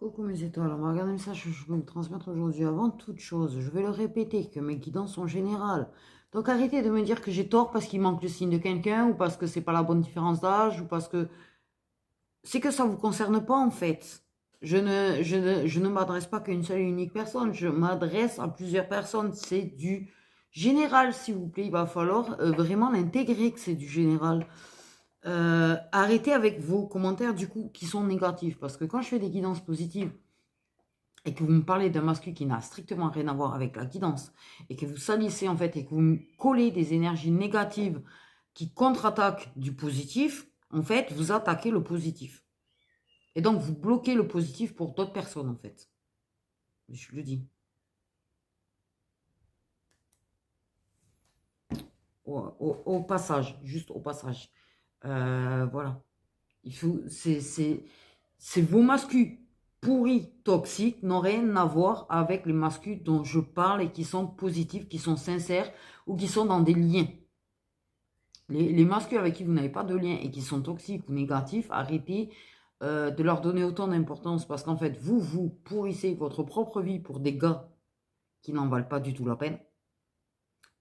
Coucou mes étoiles, on va regarder le message que je veux vous transmettre aujourd'hui. Avant toute chose, je vais le répéter, que mes guidances sont générales. Donc arrêtez de me dire que j'ai tort parce qu'il manque le signe de quelqu'un, ou parce que c'est pas la bonne différence d'âge, ou parce que... C'est que ça ne vous concerne pas en fait. Je ne m'adresse pas qu'à une seule et unique personne, je m'adresse à plusieurs personnes. C'est du général, s'il vous plaît. Il va falloir vraiment l'intégrer que c'est du général. Arrêtez avec vos commentaires du coup qui sont négatifs, parce que quand je fais des guidances positives et que vous me parlez d'un masculin qui n'a strictement rien à voir avec la guidance, et que vous salissez en fait, et que vous me collez des énergies négatives qui contre-attaquent du positif, en fait, vous attaquez le positif. Et donc, vous bloquez le positif pour d'autres personnes, en fait. Je le dis. Au passage, juste au passage. Voilà. C'est vos mascus pourris, toxiques, n'ont rien à voir avec les mascus dont je parle et qui sont positifs, qui sont sincères ou qui sont dans des liens. Les mascus avec qui vous n'avez pas de lien et qui sont toxiques ou négatifs, arrêtez de leur donner autant d'importance parce qu'en fait, vous pourrissez votre propre vie pour des gars qui n'en valent pas du tout la peine.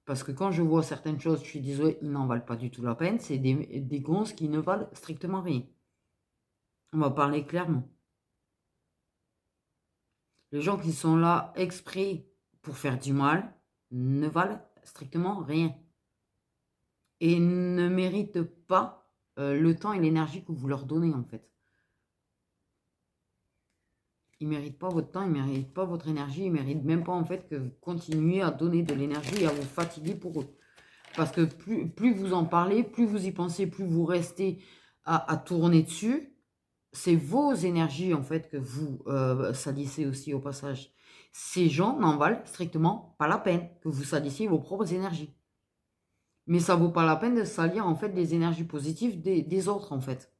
Parce que quand je vois certaines choses, je suis désolée, ils n'en valent pas du tout la peine. C'est des gonzes qui ne valent strictement rien. On va parler clairement. Les gens qui sont là exprès pour faire du mal ne valent strictement rien. Et ne méritent pas le temps et l'énergie que vous leur donnez en fait. Ils ne méritent pas votre temps, ils ne méritent pas votre énergie, ils ne méritent même pas en fait que vous continuiez à donner de l'énergie et à vous fatiguer pour eux. Parce que plus vous en parlez, plus vous y pensez, plus vous restez à tourner dessus. C'est vos énergies en fait que vous salissez aussi au passage. Ces gens n'en valent strictement pas la peine que vous salissiez vos propres énergies. Mais ça vaut pas la peine de salir en fait les énergies positives des autres en fait.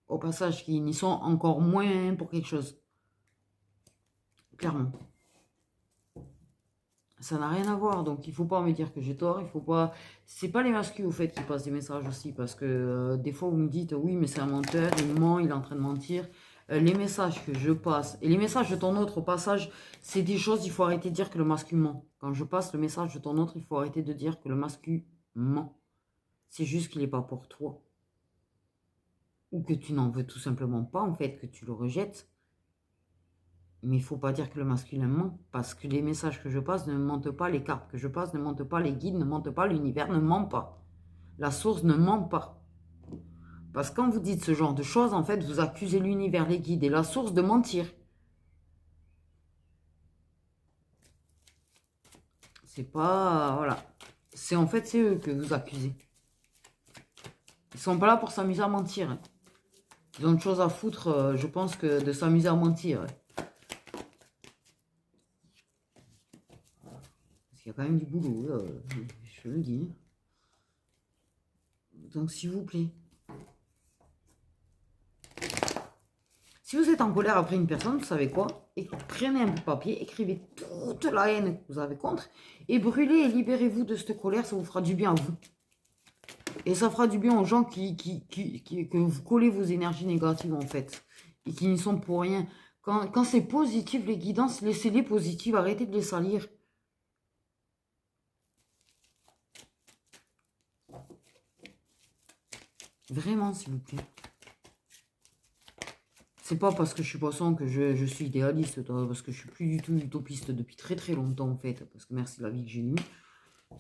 Au passage, qui n'y sont encore moins pour quelque chose. Clairement. Ça n'a rien à voir, donc il faut pas me dire que j'ai tort, il faut pas... C'est pas les masculins au fait qui passent des messages aussi, parce que des fois vous me dites, oui mais c'est un menteur, il ment, il est en train de mentir. Les messages que je passe, et les messages de ton autre au passage, c'est des choses, il faut arrêter de dire que le masculin ment. Quand je passe le message de ton autre, il faut arrêter de dire que le masculin ment. C'est juste qu'il n'est pas pour toi. Ou que tu n'en veux tout simplement pas, en fait, que tu le rejettes. Mais il ne faut pas dire que le masculin ment, parce que les messages que je passe ne mentent pas, les cartes que je passe ne mentent pas, les guides ne mentent pas, l'univers ne ment pas. La source ne ment pas. Parce que quand vous dites ce genre de choses, en fait, vous accusez l'univers, les guides et la source de mentir. C'est pas... Voilà. C'est en fait, c'est eux que vous accusez. Ils sont pas là pour s'amuser à mentir. Ils ont une chose à foutre, je pense, que de s'amuser à mentir. Parce qu'il y a quand même du boulot, je le dis. Donc, s'il vous plaît. Si vous êtes en colère après une personne, vous savez quoi? Prenez un bout de papier, écrivez toute la haine que vous avez contre et brûlez et libérez-vous de cette colère, ça vous fera du bien à vous. Et ça fera du bien aux gens que vous collez vos énergies négatives en fait et qui n'y sont pour rien. Quand c'est positif, les guidances, laissez-les positives, arrêtez de les salir. Vraiment, s'il vous plaît. C'est pas parce que je suis poisson que je suis idéaliste, parce que je suis plus du tout utopiste depuis très très longtemps en fait, parce que merci la vie que j'ai eue.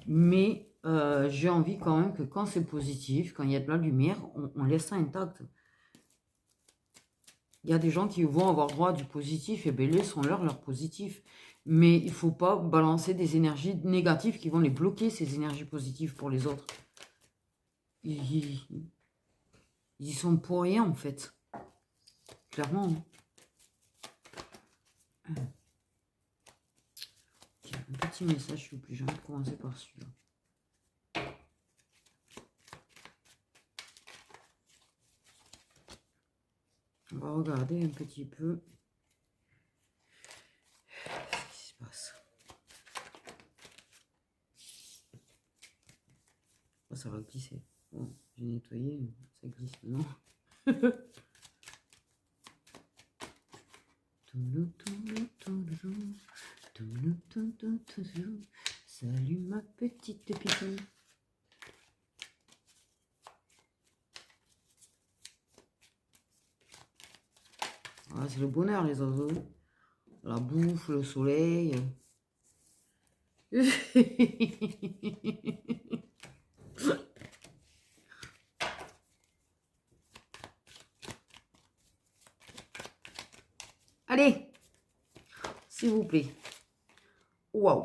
Mais j'ai envie quand même que quand c'est positif, quand il y a de la lumière, on laisse ça intact. Il y a des gens qui vont avoir droit à du positif, et bien laissons-leur leur positif. Mais il ne faut pas balancer des énergies négatives qui vont les bloquer, ces énergies positives pour les autres. Ils y sont pour rien en fait. Clairement. Okay, un petit message s'il vous plaît, j'ai envie de commencer par celui-là. On va regarder un petit peu ce qui se passe. Oh, ça va glisser. Bon, j'ai nettoyé, ça glisse, non? Salut ma petite pipi. Ah, c'est le bonheur les oiseaux. La bouffe, le soleil. Allez, s'il vous plaît. Waouh.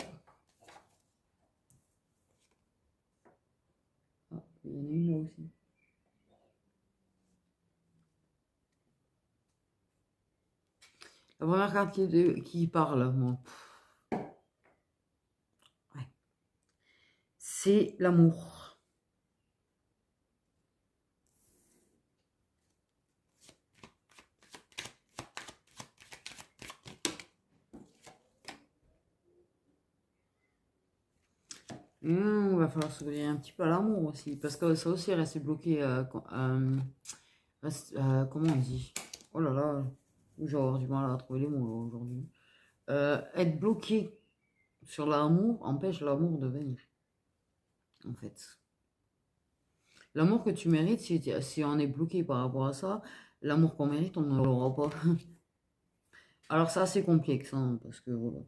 Ah, il y en a une là aussi. La première carte qui parle, moi. Ouais. C'est l'amour. Il va falloir se donner un petit peu à l'amour aussi. Parce que ça aussi reste bloqué. Comment on dit? Oh là là. Je vais avoir du mal à trouver les mots aujourd'hui. Être bloqué sur l'amour empêche l'amour de venir. En fait. L'amour que tu mérites, si on est bloqué par rapport à ça, l'amour qu'on mérite, on ne l'aura pas. Alors c'est assez complexe, hein, parce que voilà.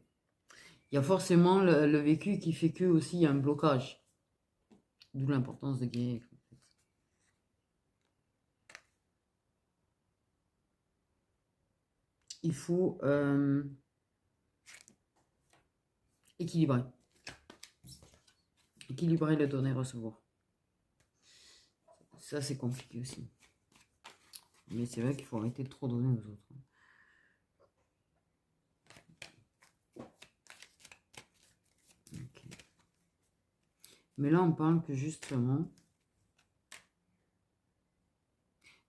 Il y a forcément le vécu qui fait que aussi il y a un blocage. D'où l'importance de guérir. En fait. Il faut équilibrer. Équilibrer le donner et recevoir. Ça c'est compliqué aussi. Mais c'est vrai qu'il faut arrêter de trop donner aux autres. Okay. Mais là on parle que justement...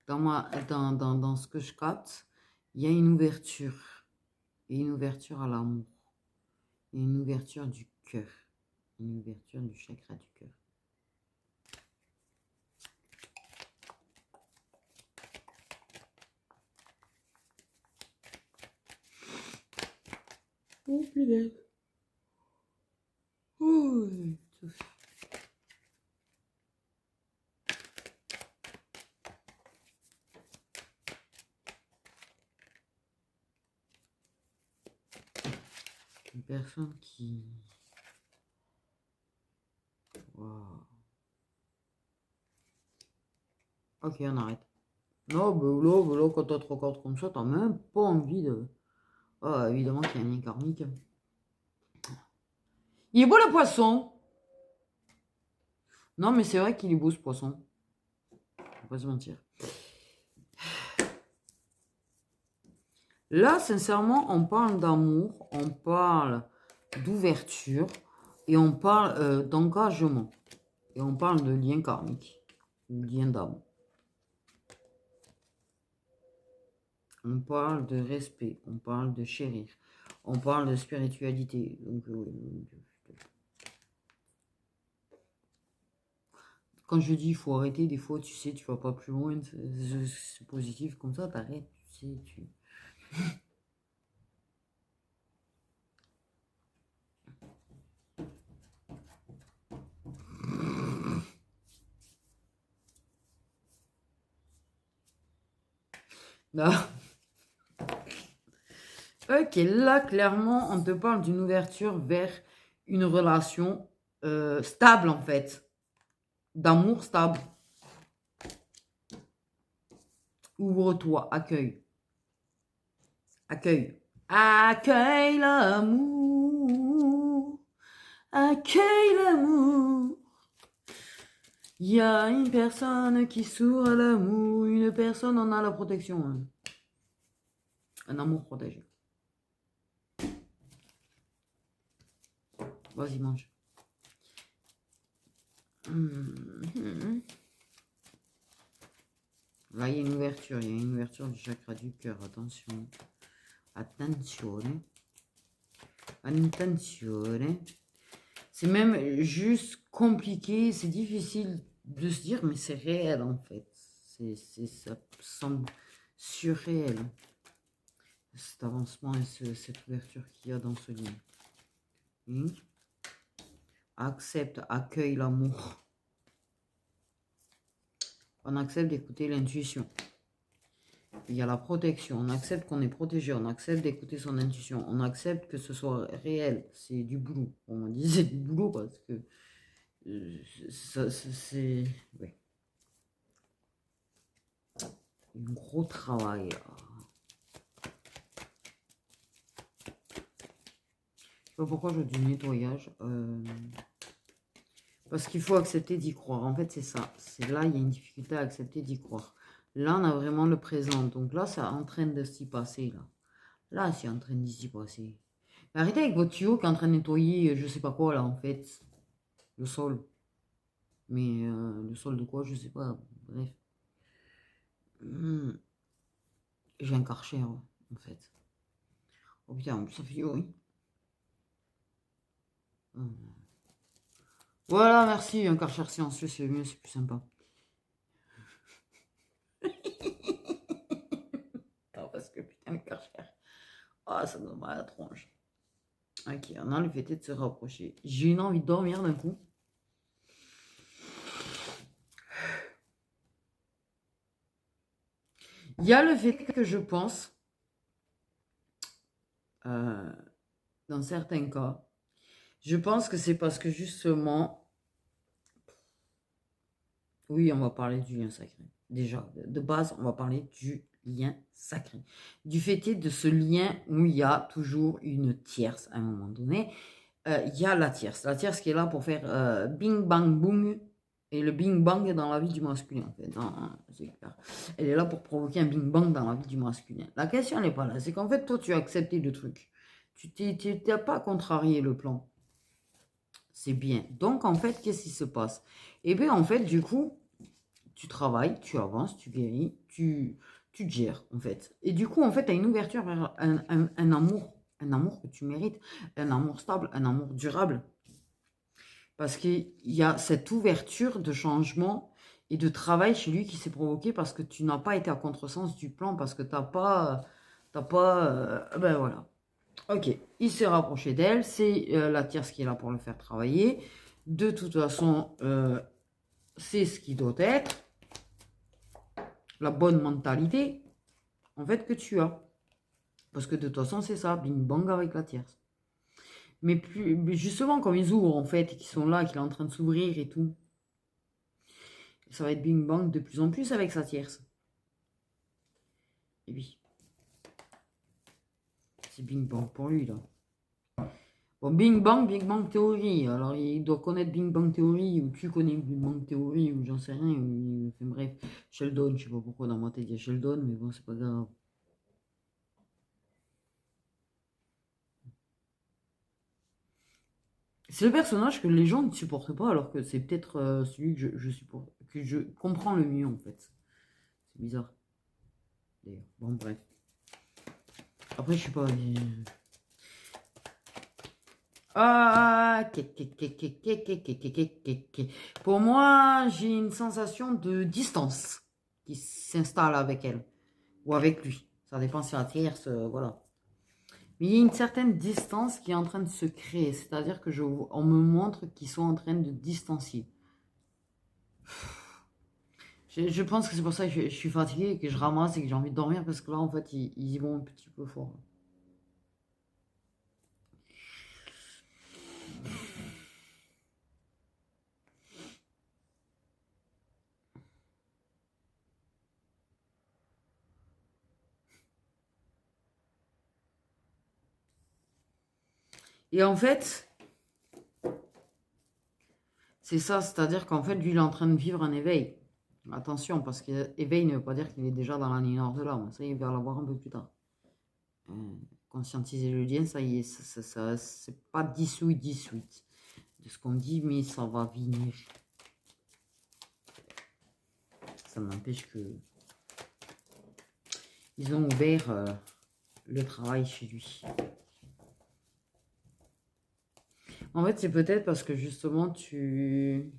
Dans ce que je capte, il y a une ouverture. Et une ouverture à l'amour. Et une ouverture du cœur. Une ouverture du chakra du cœur. Oh punaise. Oh, une personne qui... Wow. Ok, on arrête. Non, mais là, quand t'as 3 cartes comme ça, t'as même pas envie de... Ah, évidemment qu'il y a un lien karmique. Il est beau le poisson. Non, mais c'est vrai qu'il est beau ce poisson. Faut pas se mentir. Là, sincèrement, on parle d'amour, on parle d'ouverture et on parle d'engagement. Et on parle de lien karmique, lien d'âme. On parle de respect, on parle de chérir, on parle de spiritualité. Donc, quand je dis il faut arrêter, des fois, tu sais, tu vas pas plus loin, c'est positif comme ça, t'arrêtes, tu sais, tu... Là. Ok, là, clairement, on te parle d'une ouverture vers une relation stable, en fait. D'amour stable. Ouvre-toi, accueille. Accueille. Accueille l'amour. Accueille l'amour. Il y a une personne qui s'ouvre à l'amour. Une personne en a la protection. Hein. Un amour protégé. Vas-y, mange. Là, il y a une ouverture. Il y a une ouverture du chakra du cœur. Attention. Attention. Attention. C'est même juste compliqué. C'est difficile de se dire, mais c'est réel, en fait. Ça semble surréel. cet avancement et cette ouverture qu'il y a dans ce lien. Accepte, accueille l'amour. On accepte d'écouter l'intuition. Il y a la protection. On accepte qu'on est protégé. On accepte d'écouter son intuition. On accepte que ce soit réel. C'est du boulot. On m'a dit c'est du boulot parce que c'est... Ouais. Un gros travail. Je sais pas pourquoi je dis nettoyage. Parce qu'il faut accepter d'y croire. En fait, c'est ça. C'est là, il y a une difficulté à accepter d'y croire. Là, on a vraiment le présent. Donc là, c'est en train de s'y passer. Là, c'est en train de s'y passer. Arrêtez avec votre tuyau qui est en train de nettoyer, je sais pas quoi, là, en fait. Le sol. Mais le sol de quoi, je sais pas. Bref. J'ai un karcher, en fait. Oh putain, ça fait oui. Voilà, merci, un karcher silencieux, c'est mieux, c'est plus sympa. Non, parce que putain, le karcher. Ah, ça me donne mal à la tronche. Ok, on a le fait de se rapprocher. J'ai une envie de dormir d'un coup. Il y a le fait que je pense, dans certains cas, je pense que c'est parce que justement, oui, on va parler du lien sacré. Déjà, de base, on va parler du lien sacré. Du fait de ce lien où il y a toujours une tierce à un moment donné. Il y a la tierce. La tierce qui est là pour faire bing bang boom. Et le bing bang dans la vie du masculin, en fait. C'est clair. Elle est là pour provoquer un bing bang dans la vie du masculin. La question n'est pas là. C'est qu'en fait, toi, tu as accepté le truc. Tu t'es pas contrarié le plan. C'est bien. Donc, en fait, qu'est-ce qui se passe? Eh bien, en fait, du coup, tu travailles, tu avances, tu guéris, tu te gères, en fait. Et du coup, en fait, tu as une ouverture vers un amour que tu mérites, un amour stable, un amour durable. Parce qu'il y a cette ouverture de changement et de travail chez lui qui s'est provoquée parce que tu n'as pas été à contresens du plan, parce que t'as pas... ben voilà. Ok, il s'est rapproché d'elle, c'est la tierce qui est là pour le faire travailler. De toute façon, c'est ce qui doit être la bonne mentalité, en fait, que tu as. Parce que de toute façon, c'est ça, bing bang avec la tierce. Mais justement, comme ils ouvrent, en fait, et qu'ils sont là, qu'il est en train de s'ouvrir et tout, ça va être bing bang de plus en plus avec sa tierce. Et oui. C'est bing bang pour lui, là. Bon, Bing Bang Theory. Alors, il doit connaître Bing Bang Theory, ou tu connais Bing Bang Theory, ou j'en sais rien. Enfin, bref, Sheldon, je sais pas pourquoi dans ma tête il y a Sheldon, mais bon, c'est pas grave. C'est le personnage que les gens ne supportent pas, alors que c'est peut-être celui que je supporte, que je comprends le mieux, en fait. C'est bizarre. D'ailleurs, bon, bref. Après, je suis pas... Pour moi, j'ai une sensation de distance qui s'installe avec elle ou avec lui. Ça dépend si la tierce, voilà. Mais il y a une certaine distance qui est en train de se créer. C'est-à-dire que on me montre qu'ils sont en train de distancier. Je pense que c'est pour ça que je suis fatiguée, que je ramasse et que j'ai envie de dormir parce que là, en fait, ils y vont un petit peu fort. Et en fait, c'est ça, c'est-à-dire qu'en fait, lui, il est en train de vivre un éveil. Attention, parce qu'éveil ne veut pas dire qu'il est déjà dans la ligne nord de l'âme. Ça, il va l'avoir un peu plus tard. Conscientiser le lien, ça y est, c'est pas dissous de ce qu'on dit, mais ça va venir. Ça n'empêche que ils ont ouvert le travail chez lui. En fait, c'est peut-être parce que justement, tu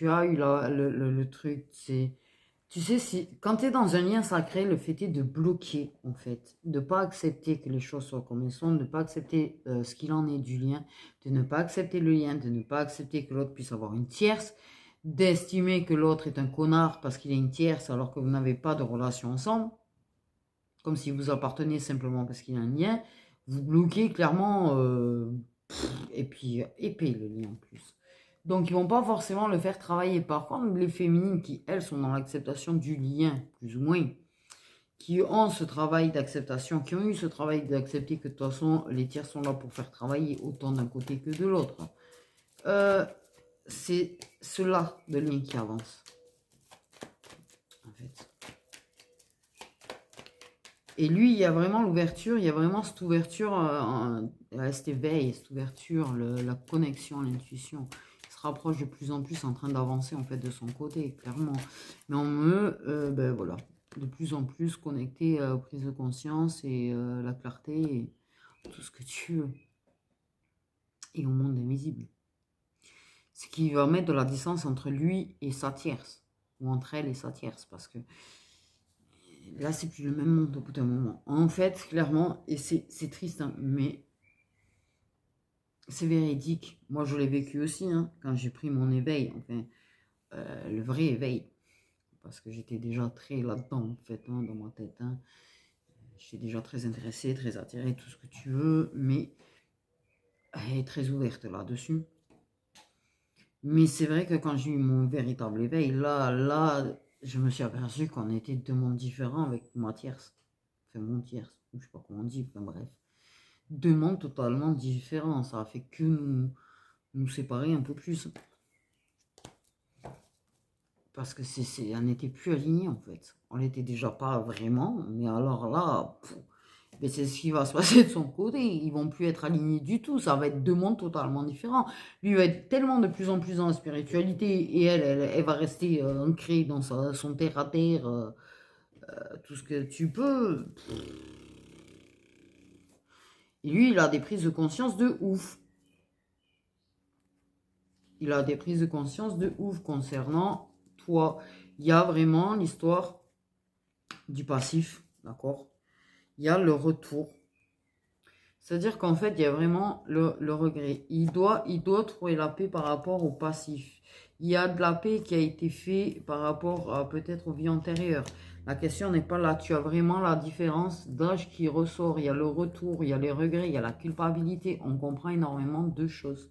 as eu le truc, c'est Tu sais, quand tu es dans un lien sacré, le fait est de bloquer, en fait, de ne pas accepter que les choses soient comme elles sont, de ne pas accepter ce qu'il en est du lien, de ne pas accepter le lien, de ne pas accepter que l'autre puisse avoir une tierce, d'estimer que l'autre est un connard parce qu'il est une tierce alors que vous n'avez pas de relation ensemble, comme si vous apparteniez simplement parce qu'il y a un lien, vous bloquez clairement, et puis épais le lien en plus. Donc, ils vont pas forcément le faire travailler. Par contre, les féminines qui, elles, sont dans l'acceptation du lien, plus ou moins, qui ont ce travail d'acceptation, qui ont eu ce travail d'accepter que de toute façon, les tiers sont là pour faire travailler autant d'un côté que de l'autre. C'est cela, de lien qui avance. En fait. Et lui, il y a vraiment l'ouverture, il y a vraiment cette ouverture, cet éveil, cette ouverture, la connexion, l'intuition. Il se rapproche de plus en plus en train d'avancer en fait de son côté, clairement. Mais on me, ben voilà, de plus en plus connecté aux prises de conscience et la clarté et tout ce que tu veux. Et au monde invisible. Ce qui va mettre de la distance entre lui et sa tierce, ou entre elle et sa tierce, parce que là, c'est plus le même monde au bout d'un moment. En fait, clairement, et c'est triste, hein, mais c'est véridique. Moi, je l'ai vécu aussi, hein, quand j'ai pris mon éveil, enfin, le vrai éveil. Parce que j'étais déjà très là-dedans, en fait, hein, dans ma tête. Hein. J'étais déjà très intéressée, très attirée, tout ce que tu veux, mais elle est très ouverte là-dessus. Mais c'est vrai que quand j'ai eu mon véritable éveil, là, je me suis aperçu qu'on était deux mondes différents avec ma tierce. Enfin, mon tierce, je sais pas comment on dit, enfin bref. Deux mondes totalement différents. Ça a fait que nous séparer un peu plus. Parce que on n'était plus alignés en fait. On n'était déjà pas vraiment, mais alors là, mais c'est ce qui va se passer de son côté. Ils vont plus être alignés du tout. Ça va être deux mondes totalement différents. Lui va être tellement de plus en plus dans la spiritualité et elle va rester ancrée dans son terre à terre, tout ce que tu peux. Et lui, il a des prises de conscience de ouf. Il a des prises de conscience de ouf concernant toi. Il y a vraiment l'histoire du passif, d'accord? Il y a le retour. C'est-à-dire qu'en fait, il y a vraiment le regret. Il doit trouver la paix par rapport au passif. Il y a de la paix qui a été faite par rapport à peut-être aux vies antérieures. La question n'est pas là. Tu as vraiment la différence d'âge qui ressort. Il y a le retour, il y a les regrets, il y a la culpabilité. On comprend énormément de choses.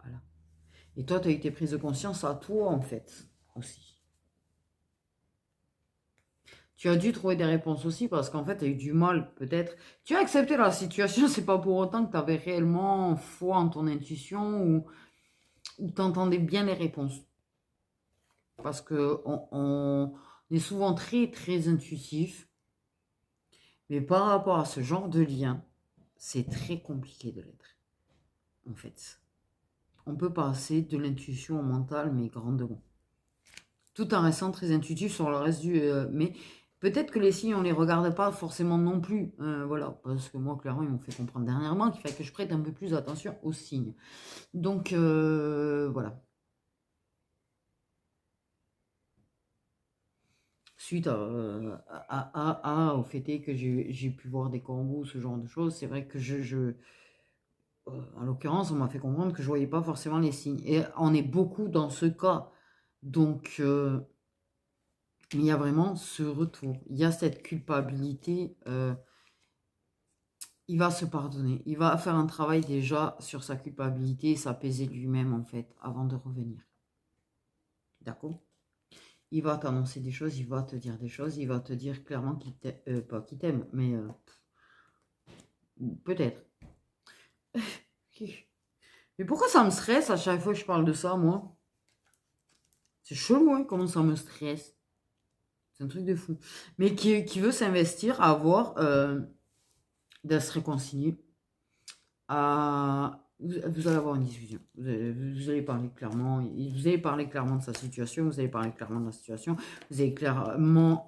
Voilà. Et toi, tu as été prise de conscience à toi, en fait, aussi. Tu as dû trouver des réponses aussi parce qu'en fait, tu as eu du mal, peut-être. Tu as accepté la situation, c'est pas pour autant que tu avais réellement foi en ton intuition ou tu entendais bien les réponses. Parce que on est souvent très, très intuitif. Mais par rapport à ce genre de lien, c'est très compliqué de l'être. En fait. On peut passer de l'intuition au mental, mais grandement. Tout en restant très intuitif sur le reste du... mais peut-être que les signes, on ne les regarde pas forcément non plus. Voilà, parce que moi, clairement, ils m'ont fait comprendre dernièrement qu'il fallait que je prête un peu plus attention aux signes. Donc, voilà. Suite au fait que j'ai pu voir des corbeaux, ce genre de choses, c'est vrai que en l'occurrence, on m'a fait comprendre que je ne voyais pas forcément les signes. Et on est beaucoup dans ce cas. Donc... il y a vraiment ce retour, il y a cette culpabilité, il va se pardonner, il va faire un travail déjà sur sa culpabilité et s'apaiser lui-même en fait, avant de revenir. D'accord? Il va t'annoncer des choses, il va te dire des choses, il va te dire clairement qu'il t'aime, pas qu'il t'aime, mais peut-être. Mais pourquoi ça me stresse à chaque fois que je parle de ça, moi? C'est chelou, hein, comment ça me stresse. C'est un truc de fou. Mais qui veut s'investir à avoir... de se réconcilier. Vous allez avoir une discussion. Vous allez parler clairement. Vous allez parler clairement de sa situation. Vous allez parler clairement de la situation. Vous allez clairement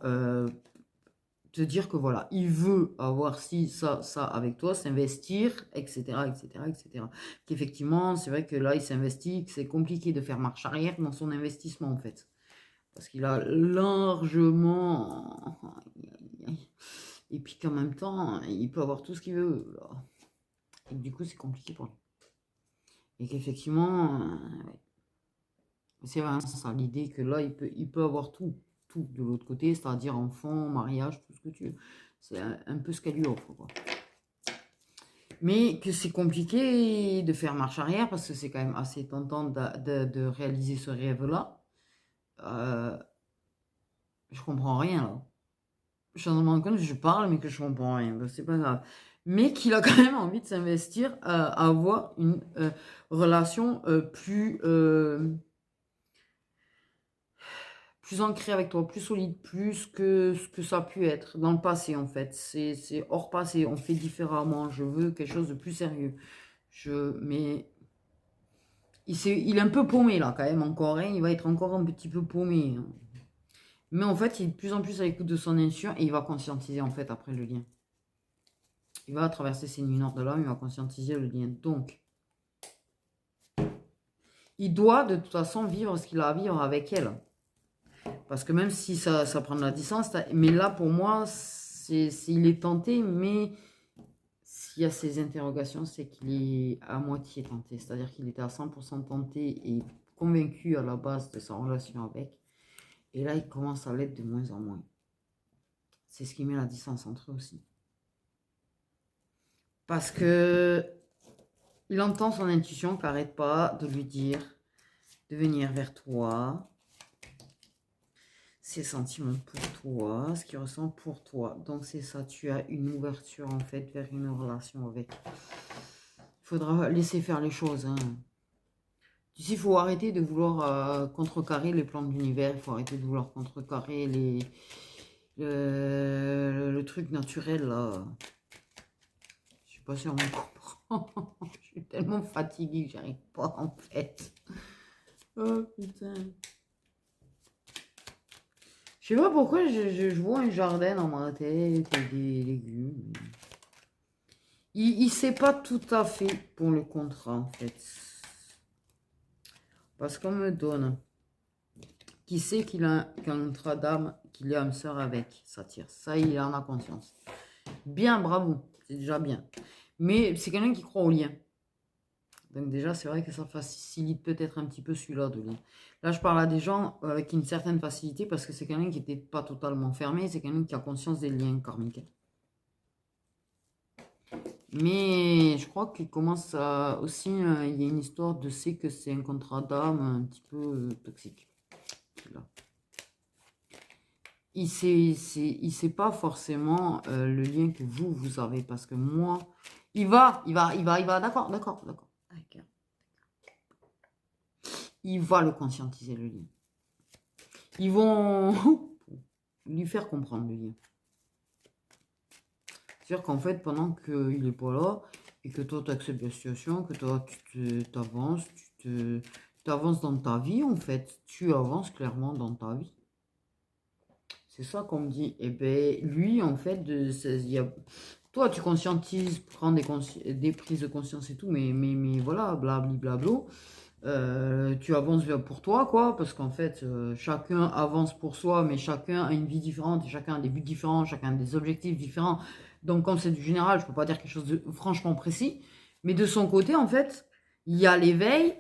te dire que voilà, il veut avoir ci, ça avec toi, s'investir, etc., etc., etc. Qu'effectivement, c'est vrai que là, il s'investit, que c'est compliqué de faire marche arrière dans son investissement, en fait. Parce qu'il a largement... Et puis qu'en même temps, il peut avoir tout ce qu'il veut. Là. Et du coup, c'est compliqué pour lui. Et qu'effectivement, ouais. C'est vraiment ça, l'idée que là, il peut avoir tout de l'autre côté, c'est-à-dire enfant, mariage, tout ce que tu veux. C'est un peu ce qu'elle lui offre, quoi. Mais que c'est compliqué de faire marche arrière parce que c'est quand même assez tentant de réaliser ce rêve-là. Je comprends rien, là. Je suis en train de me rendre compte que je parle, mais que je comprends rien. Ben, c'est pas grave. Mais qu'il a quand même envie de s'investir à avoir une relation plus ancré avec toi, plus solide, plus que ce que ça a pu être dans le passé en fait. C'est hors passé, on fait différemment. Je veux quelque chose de plus sérieux. Mais il est un peu paumé là quand même encore, hein. Il va être encore un petit peu paumé, hein. Mais en fait, il est de plus en plus à l'écoute de son instinct et il va conscientiser en fait après le lien. Il va traverser ses nuits noires de l'âme, il va conscientiser le lien. Donc, il doit de toute façon vivre ce qu'il a à vivre avec elle. Parce que même si ça prend de la distance, mais là pour moi, il est tenté, mais s'il y a ces interrogations, c'est qu'il est à moitié tenté. C'est-à-dire qu'il était à 100% tenté et convaincu à la base de sa relation avec. Et là, il commence à l'être de moins en moins. C'est ce qui met la distance entre eux aussi. Parce que il entend son intuition qui n'arrête pas de lui dire de venir vers toi, ses sentiments pour toi, ce qu'il ressent pour toi. Donc c'est ça, tu as une ouverture en fait vers une relation avec. Il faudra laisser faire les choses. Hein. Il faut arrêter de vouloir contrecarrer les plans de l'univers, il faut arrêter de vouloir contrecarrer le truc naturel là. Je suis pas sûre de me comprendre. Je suis tellement fatiguée que j'arrive pas en fait. Oh putain. Je sais pas pourquoi je vois un jardin dans ma tête et des légumes. Il sait pas tout à fait pour le contrat en fait. Parce qu'on me donne qui sait qu'il a un contrat d'âme, qu'il est âme sœur avec sa tire. Ça, il en a conscience. Bien, bravo, c'est déjà bien. Mais c'est quelqu'un qui croit au lien. Donc déjà, c'est vrai que ça facilite peut-être un petit peu celui-là de lien. Là, je parle à des gens avec une certaine facilité parce que c'est quelqu'un qui n'était pas totalement fermé, c'est quelqu'un qui a conscience des liens karmiques. Mais je crois qu'il commence à aussi, il y a une histoire de c'est que c'est un contrat d'âme un petit peu toxique. Là. Il sait pas forcément le lien que vous avez parce que moi, il va, d'accord. Il va le conscientiser le lien. Ils vont lui faire comprendre le lien. C'est-à-dire qu'en fait, pendant qu'il n'est pas là, et que toi, tu acceptes la situation, que toi, tu avances dans ta vie, en fait. Tu avances clairement dans ta vie. C'est ça qu'on me dit. Et bien, lui, en fait, toi, tu conscientises, prends des prises de conscience et tout, mais voilà, blablabla. Tu avances pour toi, quoi, parce qu'en fait, chacun avance pour soi, mais chacun a une vie différente, chacun a des buts différents, chacun a des objectifs différents. Donc, comme c'est du général, je peux pas dire quelque chose de franchement précis, mais de son côté, en fait, il y a l'éveil,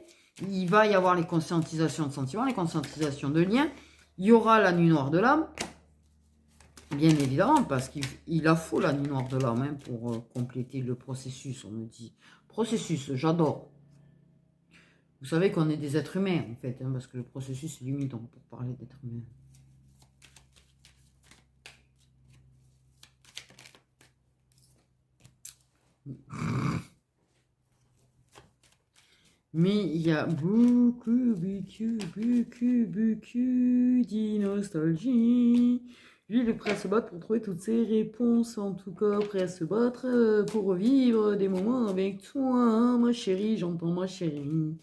il va y avoir les conscientisations de sentiments, les conscientisations de liens, il y aura la nuit noire de l'âme, bien évidemment, parce qu'il a faut la nuit noire de l'âme hein, pour compléter le processus, on me dit. Processus, j'adore. Vous savez qu'on est des êtres humains, en fait, hein, parce que le processus est limitant pour parler d'être humain. Mais il y a beaucoup de nostalgie. Lui, il est prêt à se battre pour trouver toutes ses réponses, en tout cas, prêt à se battre pour revivre des moments avec toi, hein, ma chérie, j'entends ma chérie.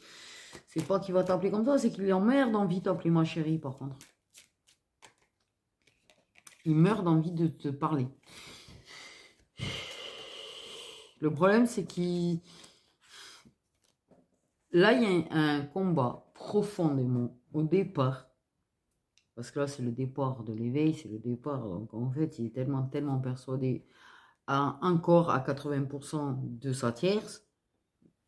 C'est pas qu'il va t'appeler comme ça, c'est qu'il emmerde d'envie de t'appeler ma chérie, par contre. Il meurt d'envie de te parler. Le problème, c'est qu'il... Là, il y a un combat profondément au départ Parce que là, c'est le départ de l'éveil, c'est le départ. Donc, en fait, il est tellement persuadé encore à 80% de sa tierce,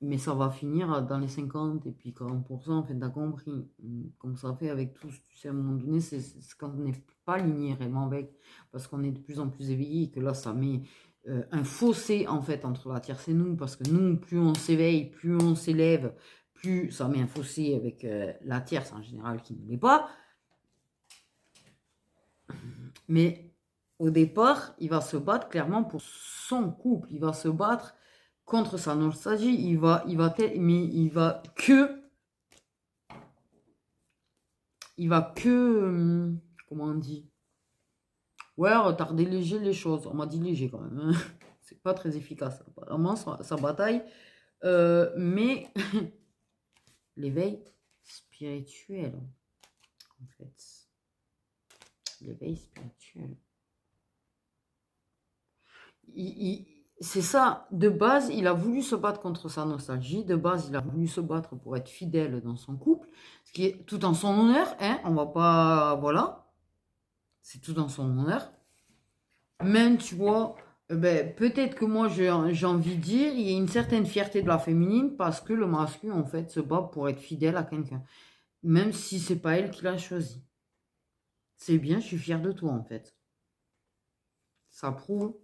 mais ça va finir dans les 50 et puis 40%, en fait, t'as compris. Comme ça fait avec tous, tu sais, à un moment donné, c'est quand on n'est pas aligné réellement avec, parce qu'on est de plus en plus éveillé, et que là, ça met un fossé, en fait, entre la tierce et nous, parce que nous, plus on s'éveille, plus on s'élève, plus ça met un fossé avec la tierce, en général, qui ne l'est pas. Mais au départ, il va se battre clairement pour son couple. Il va se battre contre sa nostalgie. Comment on dit? Ouais, retarder léger les choses. On m'a dit léger quand même, hein. C'est pas très efficace, apparemment, sa bataille. Mais l'éveil spirituel, en fait. L'éveil spirituel. C'est ça, de base, il a voulu se battre contre sa nostalgie, de base, il a voulu se battre pour être fidèle dans son couple, ce qui est tout en son honneur, hein, on va pas, voilà, c'est tout en son honneur. Même, tu vois, ben, peut-être que moi, j'ai envie de dire, il y a une certaine fierté de la féminine parce que le masculin, en fait, se bat pour être fidèle à quelqu'un, même si c'est pas elle qui l'a choisi. C'est bien, je suis fière de toi, en fait. Ça prouve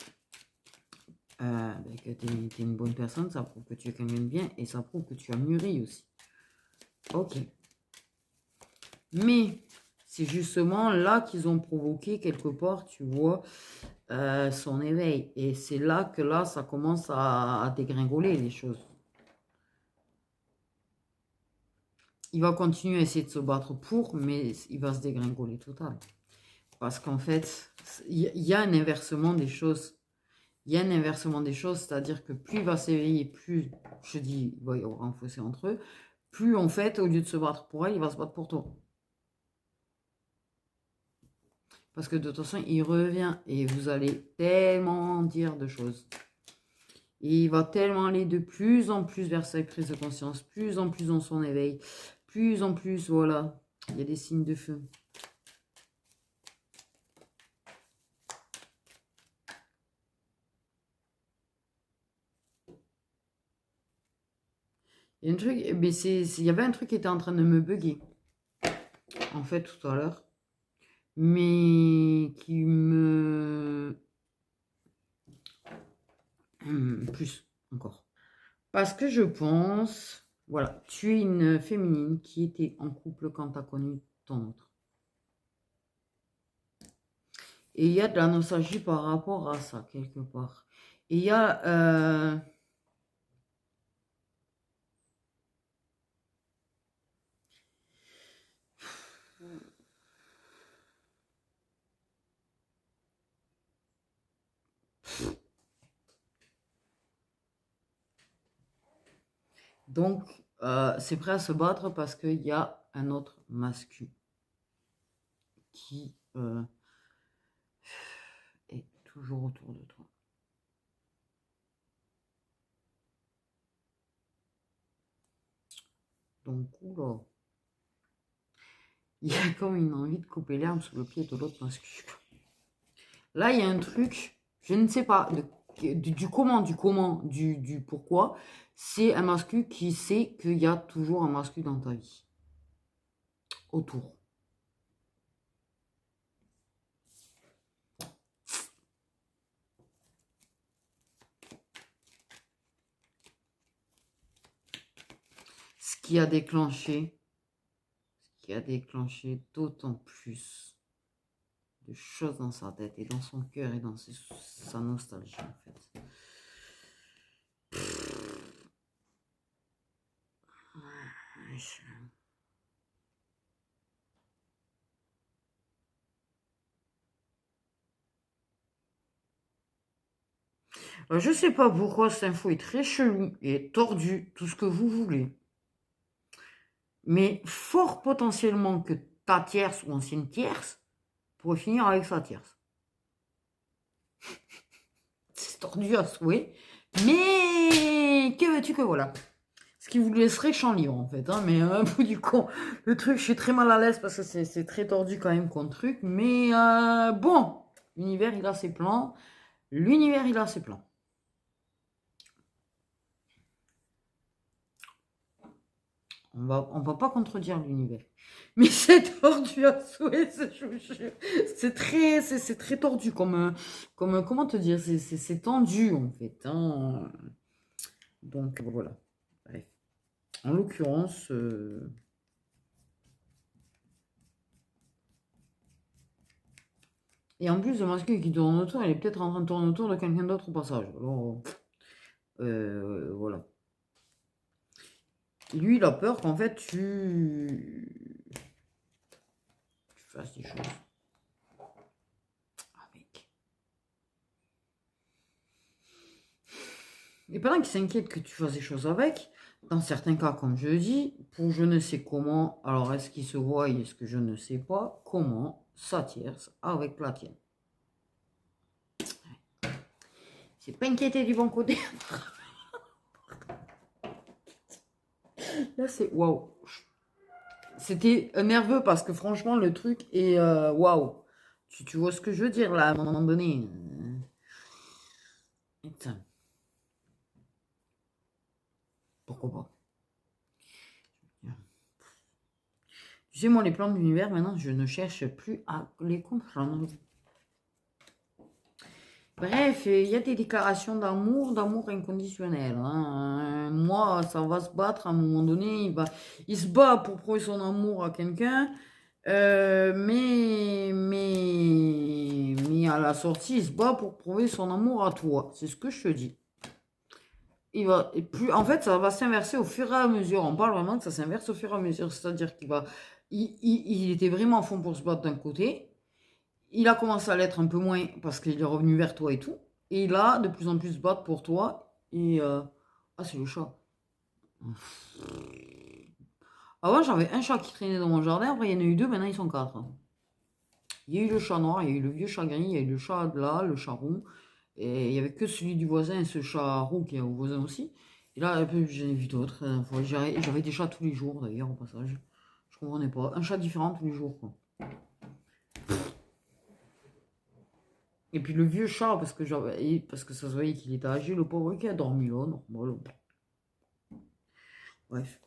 que tu es une bonne personne, ça prouve que tu es quelqu'un de bien et ça prouve que tu as mûri aussi. Ok. Mais c'est justement là qu'ils ont provoqué quelque part, tu vois, son éveil. Et c'est là que là, ça commence à dégringoler les choses. Il va continuer à essayer de se battre pour, mais il va se dégringoler total. Parce qu'en fait, il y a un inversement des choses. Il y a un inversement des choses, c'est-à-dire que plus il va s'éveiller, plus, je dis, il va y avoir un fossé entre eux, plus en fait, au lieu de se battre pour elle, il va se battre pour toi. Parce que de toute façon, il revient et vous allez tellement dire de choses. Et il va tellement aller de plus en plus vers sa prise de conscience, plus en plus dans son éveil, plus en plus, voilà, il y a des signes de feu. Il y a un truc, mais il y avait un truc qui était en train de me bugger, en fait, tout à l'heure, mais qui me... plus encore. Parce que je pense, voilà, tu es une féminine qui était en couple quand tu as connu ton autre. Et il y a de la nostalgie par rapport à ça, quelque part. Et il y a... donc, c'est prêt à se battre parce qu'il y a un autre masculin qui est toujours autour de toi. Donc, oula. Il y a comme une envie de couper l'herbe sous le pied de l'autre masculin. Là, il y a un truc, je ne sais pas, du pourquoi. C'est un masculin qui sait qu'il y a toujours un masculin dans ta vie. Autour. Ce qui a déclenché d'autant plus de choses dans sa tête et dans son cœur et dans sa nostalgie, en fait. Je sais pas pourquoi cette info est très chelou et tordue, tout ce que vous voulez. Mais fort potentiellement que ta tierce ou ancienne tierce pourrait finir avec sa tierce. C'est tordu à souhait. Mais que veux-tu que voilà. Ce qui vous laisserait champ libre, en fait. Hein, mais au bout du compte, le truc, je suis très mal à l'aise parce que c'est très tordu quand même comme truc. Mais bon, l'univers, il a ses plans. L'univers, il a ses plans. On va pas contredire l'univers. Mais c'est tordu à souhait, c'est très tordu comment te dire, c'est tendu en fait. Hein. Donc voilà. Bref. En l'occurrence, et en plus, le masque qui tourne autour, il est peut-être en train de tourner autour de quelqu'un d'autre au passage. Alors, voilà. Lui, il a peur qu'en fait, tu fasses des choses avec. Et pendant qu'il s'inquiète que tu fasses des choses avec, dans certains cas, comme je dis, pour je ne sais comment, alors est-ce qu'il se voit, est-ce que je ne sais pas, comment ça tierce avec la tienne. C'est pas inquiété du bon côté. Là, c'est waouh. C'était nerveux parce que franchement, le truc est waouh. Tu vois ce que je veux dire là, à un moment donné. Putain. Pourquoi pas? Tu sais, moi, les plans de l'univers, maintenant, je ne cherche plus à les comprendre. Bref, il y a des déclarations d'amour inconditionnel. Hein. Moi, ça va se battre à un moment donné. Il se bat pour prouver son amour à quelqu'un. Mais à la sortie, il se bat pour prouver son amour à toi. C'est ce que je te dis. En fait, ça va s'inverser au fur et à mesure. On parle vraiment que ça s'inverse au fur et à mesure. C'est-à-dire il était vraiment à fond pour se battre d'un côté. Il a commencé à l'être un peu moins parce qu'il est revenu vers toi et tout. Et il a de plus en plus se battre pour toi. Et ah, c'est le chat. Avant, j'avais un chat qui traînait dans mon jardin. Après, il y en a eu deux. Maintenant, ils sont quatre. Il y a eu le chat noir, il y a eu le vieux chat gris, il y a eu le chat de là, le chat roux. Et il n'y avait que celui du voisin et ce chat roux qui est au voisin aussi. Et là, j'en ai vu d'autres. J'avais des chats tous les jours d'ailleurs au passage. Je comprenais pas. Un chat différent tous les jours, quoi. Et puis le vieux chat, parce que ça se voyait qu'il était âgé, le pauvre qui a dormi là, normal. Bref.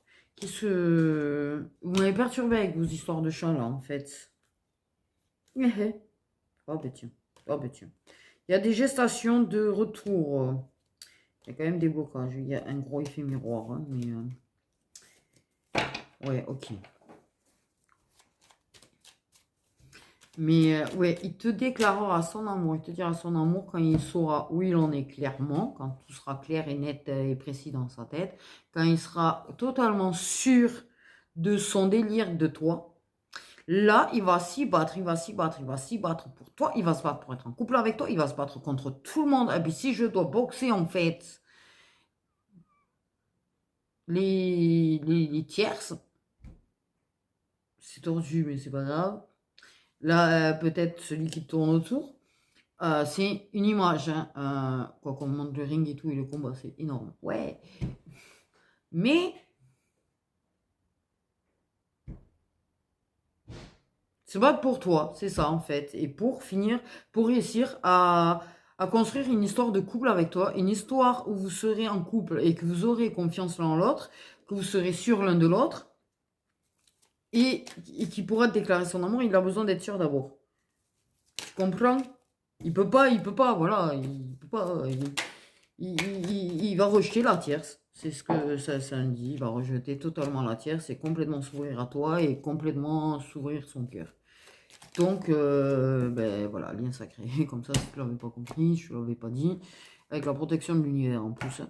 Vous m'avez perturbé avec vos histoires de chats là, en fait. Oh ben tiens. Oh ben tiens. Il y a des gestations de retour. Il y a quand même des blocages. Il y a un gros effet miroir. Hein, mais ouais, ok. Mais ouais, il te déclarera son amour. Il te dira son amour quand il saura où il en est clairement. Quand tout sera clair et net et précis dans sa tête. Quand il sera totalement sûr de son délire de toi. Là, il va s'y battre, il va s'y battre, il va s'y battre pour toi, il va se battre pour être en couple avec toi, il va se battre contre tout le monde. Et puis si je dois boxer en fait les tierces, c'est tordu mais c'est pas grave. Là, peut-être celui qui tourne autour, c'est une image. Hein, quoi qu'on monte le ring et tout et le combat, c'est énorme. Ouais. Mais se battre pour toi, c'est ça en fait. Et pour finir, pour réussir à construire une histoire de couple avec toi, une histoire où vous serez en couple et que vous aurez confiance l'un en l'autre, que vous serez sûr l'un de l'autre, et qui pourra te déclarer son amour, il a besoin d'être sûr d'abord. Tu comprends? Il peut pas, voilà, il peut pas, il va rejeter la tierce. C'est ce que ça dit, il va rejeter totalement la tierce et complètement s'ouvrir à toi et complètement s'ouvrir son cœur. Donc, ben voilà, lien sacré, comme ça, si tu l'avais pas compris, je ne l'avais pas dit, avec la protection de l'univers en plus.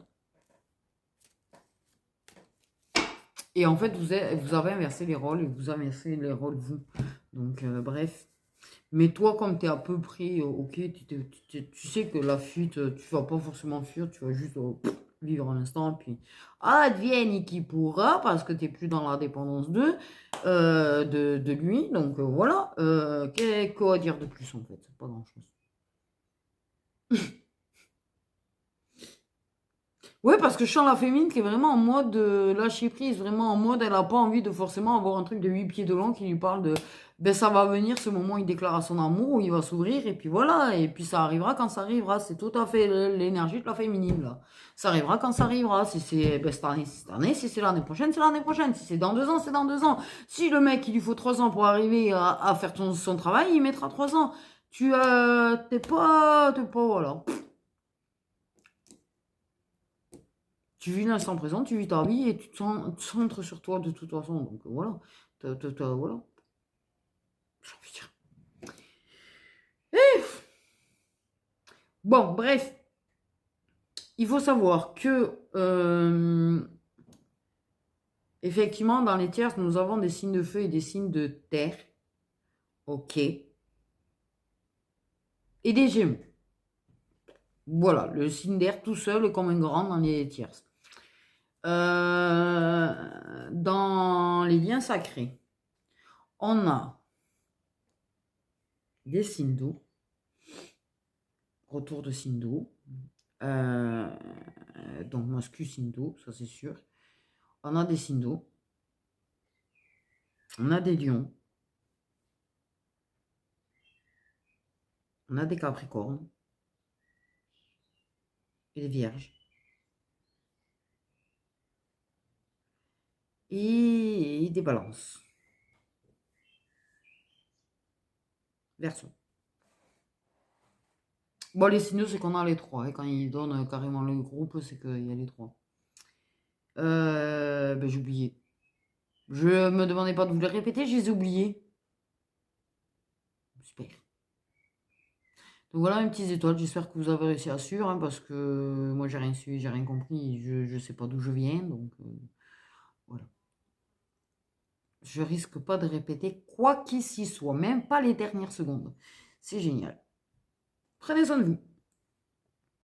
Et en fait, vous avez inversé les rôles, et vous inversez les rôles vous. Donc, bref. Mais toi, comme tu es à peu près, ok, tu sais que la fuite, tu vas pas forcément fuir, tu vas juste vivre un instant, puis advienne qui pourra, parce que tu n'es plus dans la dépendance de lui. Donc voilà, quoi dire de plus en fait? Pas grand-chose. Oui, parce que je sens la féminine qui est vraiment en mode lâcher prise, vraiment en mode elle n'a pas envie de forcément avoir un truc de 8 pieds de long qui lui parle de ben ça va venir ce moment où il déclare à son amour, où il va s'ouvrir, et puis voilà, et puis ça arrivera quand ça arrivera. C'est tout à fait l'énergie de la féminine là. Ça arrivera quand ça arrivera. Si c'est ben, cette année, c'est cette année. Si c'est l'année prochaine, c'est l'année prochaine. Si c'est dans 2 ans, c'est dans 2 ans. Si le mec il lui faut 3 ans pour arriver à faire son travail, il mettra 3 ans. T'es pas, voilà. Tu vis l'instant présent, tu vis ta vie et tu te centres sur toi de toute façon. Donc voilà. Voilà. J'ai envie de dire. Bon, bref. Il faut savoir que, effectivement, dans les tierces, nous avons des signes de feu et des signes de terre. Ok. Et des gémeaux. Voilà, le signe d'air tout seul est comme un grand dans les tierces. Dans les liens sacrés, on a des signes d'eau, retour de signes d'eau, donc mascu signe d'eau, ça c'est sûr. On a des signes d'eau, on a des lions, on a des capricornes et des vierges. Et des balances. Verseau. Bon, les signaux, c'est qu'on a les trois. Et quand ils donnent carrément le groupe, c'est qu'il y a les trois. Ben, j'ai oublié. Je me demandais pas de vous les répéter, je les ai oubliés. Super. Donc voilà mes petites étoiles, j'espère que vous avez réussi à suivre, hein, parce que moi j'ai rien su, j'ai rien compris, je sais pas d'où je viens, donc voilà. Je risque pas de répéter quoi qu'il s'y soit, même pas les dernières secondes. C'est génial. Prenez soin de vous.